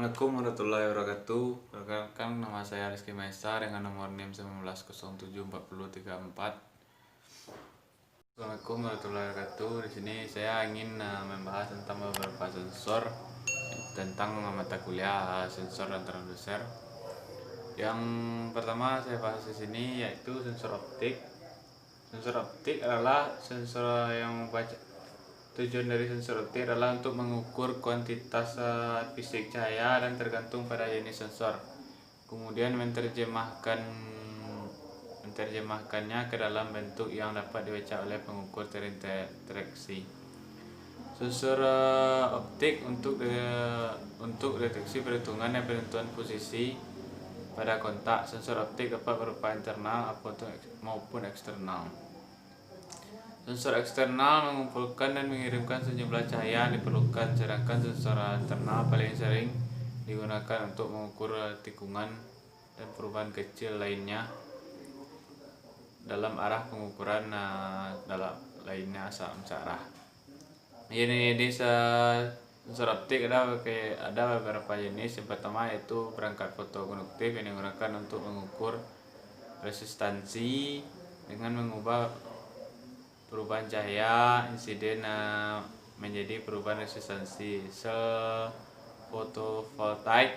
Assalamualaikum warahmatullahi wabarakatuh. Perkenalkan, nama saya Rizky Maesa dengan nomor NIM 19074034. Assalamualaikum warahmatullahi wabarakatuh. Di sini saya ingin membahas tentang beberapa sensor tentang mata kuliah sensor dan transducer. Yang pertama saya bahas di sini yaitu sensor optik. Sensor optik adalah sensor yang membaca. Tujuan dari sensor optik adalah untuk mengukur kuantitas fisik cahaya dan tergantung pada jenis sensor. Kemudian menerjemahkannya ke dalam bentuk yang dapat dibaca oleh pengukur terinteraksi. Sensor optik untuk deteksi perhitungan dan penentuan posisi pada kontak. Sensor optik dapat berupa internal maupun eksternal. Sensor eksternal mengumpulkan dan mengirimkan sejumlah cahaya yang diperlukan, sedangkan sensor internal paling sering digunakan untuk mengukur tikungan dan perubahan kecil lainnya dalam arah pengukuran lainnya searah. Ini sensor optik ada beberapa jenis. Yang pertama yaitu perangkat fotokonduktif yang digunakan untuk mengukur resistansi dengan mengubah perubahan cahaya insiden menjadi perubahan resistansi. Sel fotovoltaik,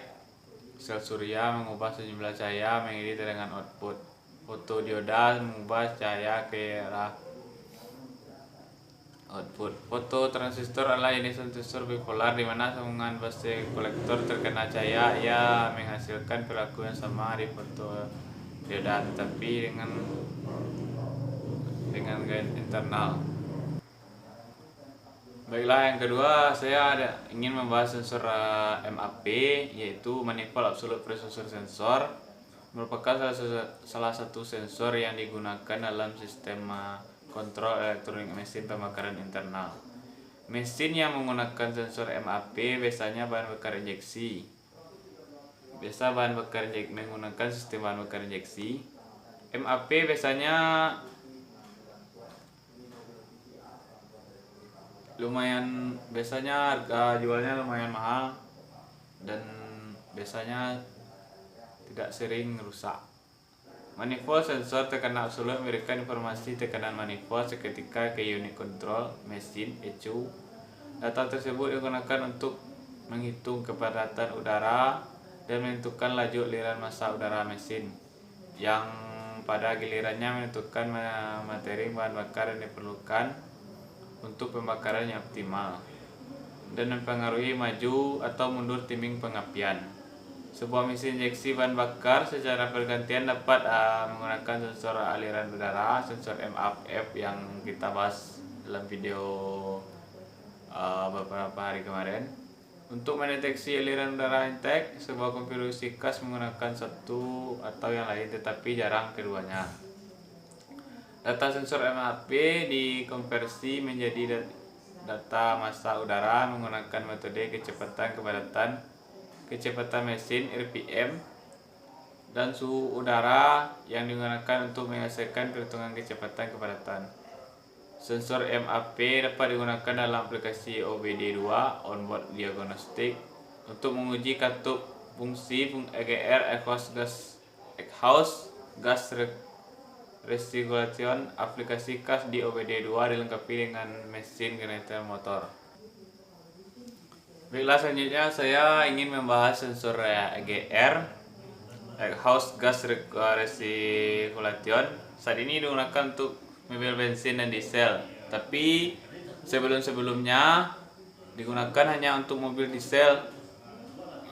sel surya mengubah sejumlah cahaya menjadi tegangan output. Fotodioda mengubah cahaya ke arah output. Fototransistor adalah jenis transistor bipolar di mana sambungan base kolektor terkena cahaya. Ia menghasilkan perilaku yang sama di fotodioda, tetapi dengan gaya internal. Baiklah, yang kedua saya ingin membahas sensor MAP, yaitu manifold absolute pressure sensor. Merupakan salah satu sensor yang digunakan dalam sistem kontrol elektronik mesin pembakaran internal. Mesin yang menggunakan sensor MAP biasanya bahan bakar injeksi. Menggunakan sistem bahan bakar injeksi. MAP biasanya harga jualnya lumayan mahal dan biasanya tidak sering rusak. Manifold sensor tekanan absolut memberikan informasi tekanan manifold seketika ke unit kontrol mesin ECU. Data tersebut digunakan untuk menghitung kepadatan udara dan menentukan laju aliran massa udara mesin, yang pada gilirannya menentukan materi bahan bakar yang diperlukan untuk pembakaran yang optimal dan mempengaruhi maju atau mundur timing pengapian. Sebuah mesin injeksi bahan bakar secara bergantian dapat menggunakan sensor aliran udara, sensor MAF yang kita bahas dalam video beberapa hari kemarin. Untuk mendeteksi aliran udara intake, sebuah konfigurasi khas menggunakan satu atau yang lain, tetapi jarang keduanya. Data sensor MAP dikonversi menjadi data massa udara menggunakan metode kecepatan mesin RPM dan suhu udara yang digunakan untuk menyelesaikan perhitungan kecepatan kepadatan. Sensor MAP dapat digunakan dalam aplikasi OBD2 (Onboard Diagnostic) untuk menguji katup fungsi EGR exhaust gas recirculation. Aplikasi khas di OBD2 dilengkapi dengan mesin generator motor. Baiklah, selanjutnya saya ingin membahas sensor EGR exhaust gas recirculation. Saat ini digunakan untuk mobil bensin dan diesel, tapi sebelumnya digunakan hanya untuk mobil diesel.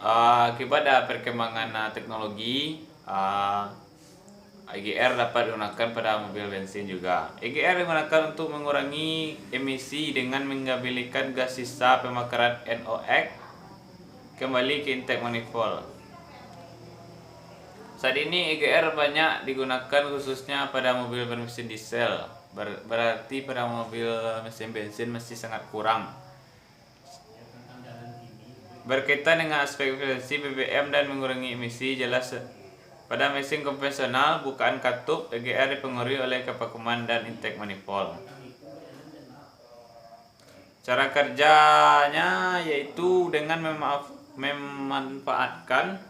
Akibat perkembangan teknologi, EGR dapat digunakan pada mobil bensin juga. EGR digunakan untuk mengurangi emisi dengan mengembalikan gas sisa pembakaran NOx kembali ke intake manifold. Saat ini EGR banyak digunakan khususnya pada mobil bermesin diesel, berarti pada mobil mesin bensin masih sangat kurang. Berkaitan dengan aspek efisiensi BBM dan mengurangi emisi, jelas pada mesin konvensional bukaan katup EGR dipengaruhi oleh kevakuman dan intake manifold. Cara kerjanya yaitu dengan memanfaatkan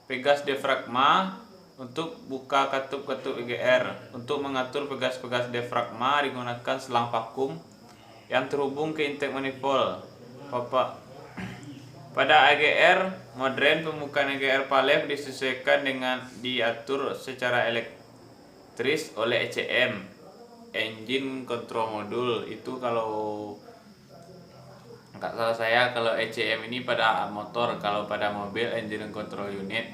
pegas diafragma untuk buka katup-katup EGR. Untuk mengatur pegas-pegas diafragma digunakan selang vakum yang terhubung ke intake manifold. Pada EGR modern, pembukaan EGR palep disesuaikan dengan diatur secara elektris oleh ECM, Engine Control Module. Itu kalau nggak salah saya, kalau ECM ini pada motor, kalau pada mobil Engine Control Unit.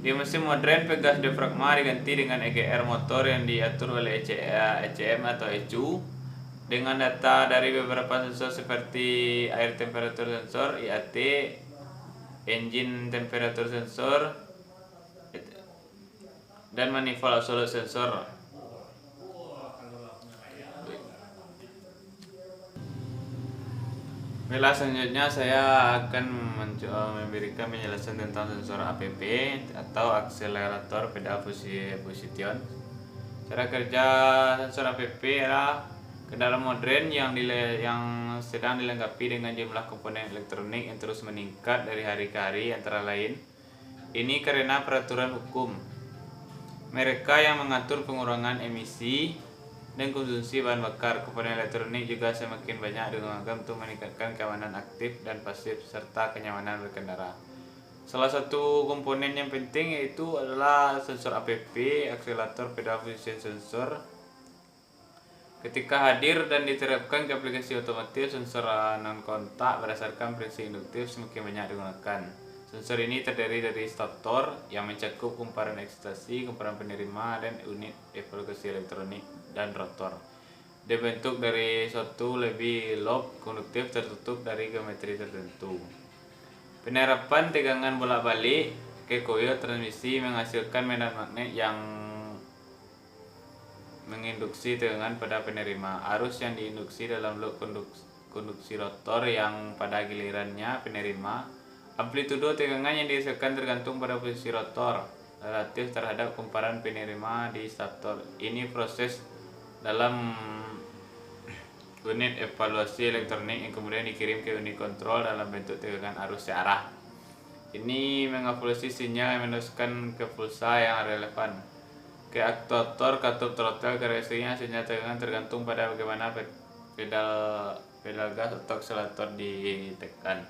Di mesin modern, pegas diafragma diganti dengan EGR motor yang diatur oleh ECM atau ECU dengan data dari beberapa sensor seperti air temperature sensor (IAT), engine temperature sensor, dan manifold absolute sensor. Baiklah, selanjutnya saya akan memberikan penjelasan tentang sensor APP atau akselerator pedal position. Cara kerja sensor APP adalah kendaraan modern yang sedang dilengkapi dengan jumlah komponen elektronik yang terus meningkat dari hari ke hari, antara lain ini karena peraturan hukum mereka yang mengatur pengurangan emisi dan konsumsi bahan bakar. Komponen elektronik juga semakin banyak digunakan untuk meningkatkan keamanan aktif dan pasif serta kenyamanan berkendara. Salah satu komponen yang penting yaitu adalah sensor APP, akselerator pedal position sensor. Ketika hadir dan diterapkan ke aplikasi otomotif, sensor non kontak berdasarkan prinsip induktif semakin banyak digunakan. Sensor ini terdiri dari stator yang mencakup kumparan eksitasi, kumparan penerima, dan unit evaluasi elektronik, dan rotor. Dibentuk dari suatu lebih lob konduktif tertutup dari geometri tertentu. Penerapan tegangan bolak-balik ke koil transmisi menghasilkan medan magnet yang menginduksi tegangan pada penerima. Arus yang diinduksi dalam loop konduksi rotor yang pada gilirannya penerima. Amplitudo tegangan yang dihasilkan tergantung pada posisi rotor relatif terhadap kumparan penerima di stator. Ini proses dalam unit evaluasi elektronik yang kemudian dikirim ke unit kontrol dalam bentuk tegangan arus searah. Ini mengevaluasi sinyal yang meneruskan ke pulsa yang relevan. Ke aktuator katup throttle, karakteristiknya sinyal tegangan tergantung pada bagaimana pedal gas atau akselerator ditekan.